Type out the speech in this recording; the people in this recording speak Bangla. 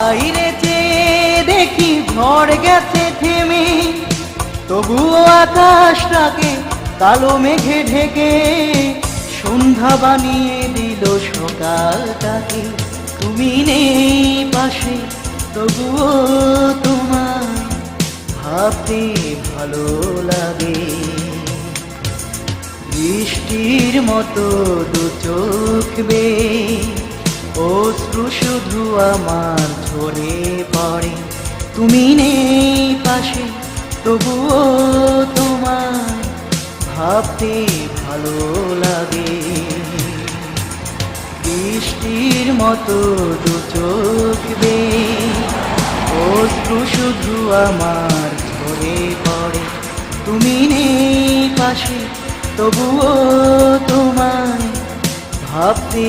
বাইরে চেয়ে দেখি ঝড় গেছে থেমে, তবুও আকাশটাকে কালো মেঘে ঢেকে সন্ধ্যা বানিয়ে দিল সকালটাকে। তুমি নেই পাশে, তবুও তোমার ভাবতে ভালো লাগে। বৃষ্টির মতো দু চোখ বেয়ে অশ্রু শুধু আমার ঝরে পড়ে। তুমি নেই পাশে, তবুও তোমার ভাবতে ভালো লাগে। বৃষ্টির মতো দু চোখ বেয়ে অশ্রু শুধু আমার ঝরে পড়ে। তুমি নেই পাশে, তবুও তোমায় ভাবতে